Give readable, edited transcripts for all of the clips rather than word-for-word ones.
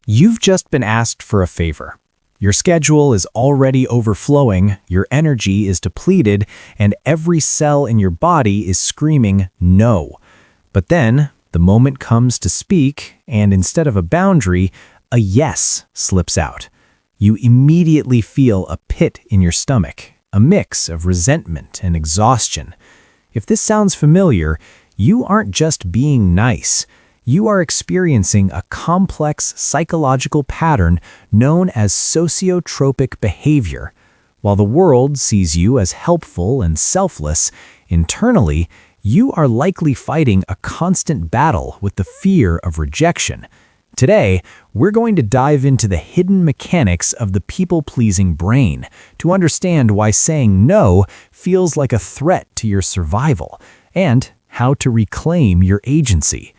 You've just been asked for a favor. Your schedule is already overflowing, your energy is depleted, and every cell in your body is screaming no. But then, the moment comes to speak, and instead of a boundary, a yes slips out. You immediately feel a pit in your stomach, a mix of resentment and exhaustion. If this sounds familiar, you aren't just being nice. You are experiencing a complex psychological pattern known as sociotropic behavior. While the world sees you as helpful and selfless, internally, you are likely fighting a constant battle with the fear of rejection. Today, we're going to dive into the hidden mechanics of the people-pleasing brain to understand why saying no feels like a threat to your survival, and how to reclaim your agency.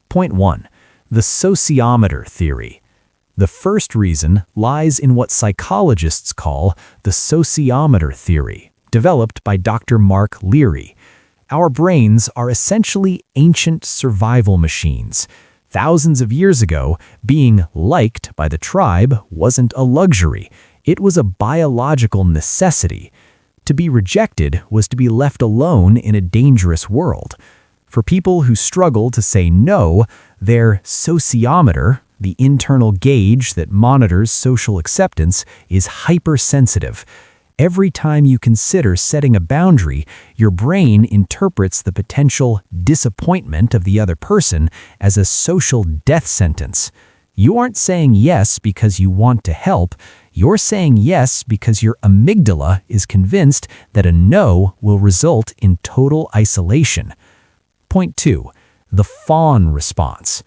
Point 1. The Sociometer Theory. The first reason lies in what psychologists call the Sociometer Theory, developed by Dr. Mark Leary. Our brains are essentially ancient survival machines. Thousands of years ago, being liked by the tribe wasn't a luxury. It was a biological necessity. To be rejected was to be left alone in a dangerous world. For people who struggle to say no, their sociometer, the internal gauge that monitors social acceptance, is hypersensitive. Every time you consider setting a boundary, your brain interprets the potential disappointment of the other person as a social death sentence. You aren't saying yes because you want to help. You're saying yes because your amygdala is convinced that a no will result in total isolation. Point 2. The Fawn Response.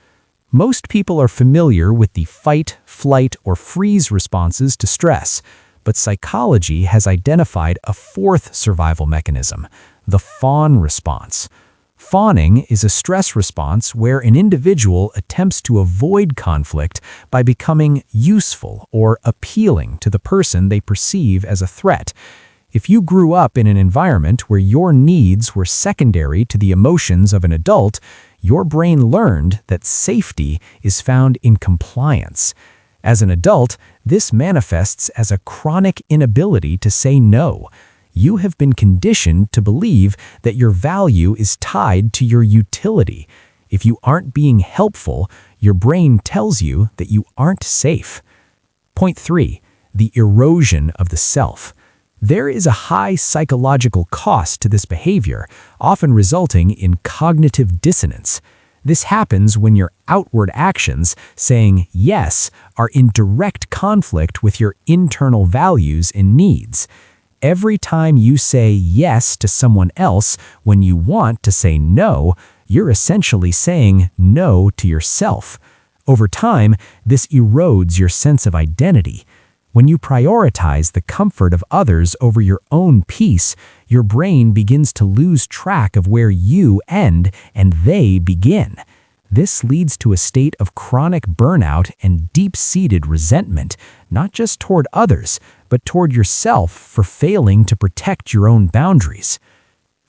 Most people are familiar with the fight, flight, or freeze responses to stress, but psychology has identified a fourth survival mechanism, the Fawn Response. Fawning is a stress response where an individual attempts to avoid conflict by becoming useful or appealing to the person they perceive as a threat. If you grew up in an environment where your needs were secondary to the emotions of an adult, your brain learned that safety is found in compliance. As an adult, this manifests as a chronic inability to say no. You have been conditioned to believe that your value is tied to your utility. If you aren't being helpful, your brain tells you that you aren't safe. Point 3. The erosion of the self. There is a high psychological cost to this behavior, often resulting in cognitive dissonance. This happens when your outward actions, saying yes, are in direct conflict with your internal values and needs. Every time you say yes to someone else when you want to say no, you're essentially saying no to yourself. Over time, this erodes your sense of identity. When you prioritize the comfort of others over your own peace, your brain begins to lose track of where you end and they begin. This leads to a state of chronic burnout and deep-seated resentment, not just toward others, but toward yourself for failing to protect your own boundaries.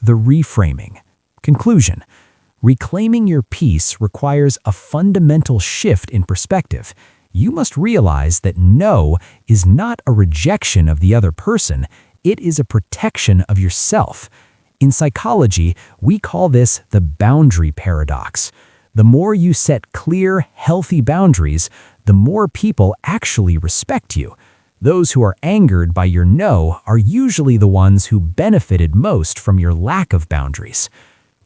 The reframing. Conclusion. Reclaiming your peace requires a fundamental shift in perspective. You must realize that no is not a rejection of the other person, it is a protection of yourself. In psychology, we call this the boundary paradox. The more you set clear, healthy boundaries, the more people actually respect you. Those who are angered by your no are usually the ones who benefited most from your lack of boundaries.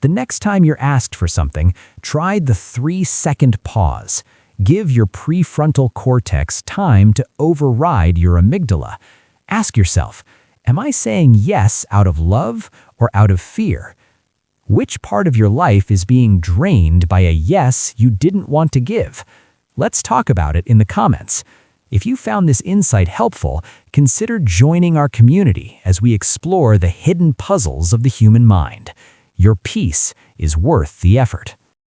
The next time you're asked for something, try the 3-second pause. Give your prefrontal cortex time to override your amygdala. Ask yourself, am I saying yes out of love or out of fear? Which part of your life is being drained by a yes you didn't want to give? Let's talk about it in the comments. If you found this insight helpful, consider joining our community as we explore the hidden puzzles of the human mind. Your peace is worth the effort.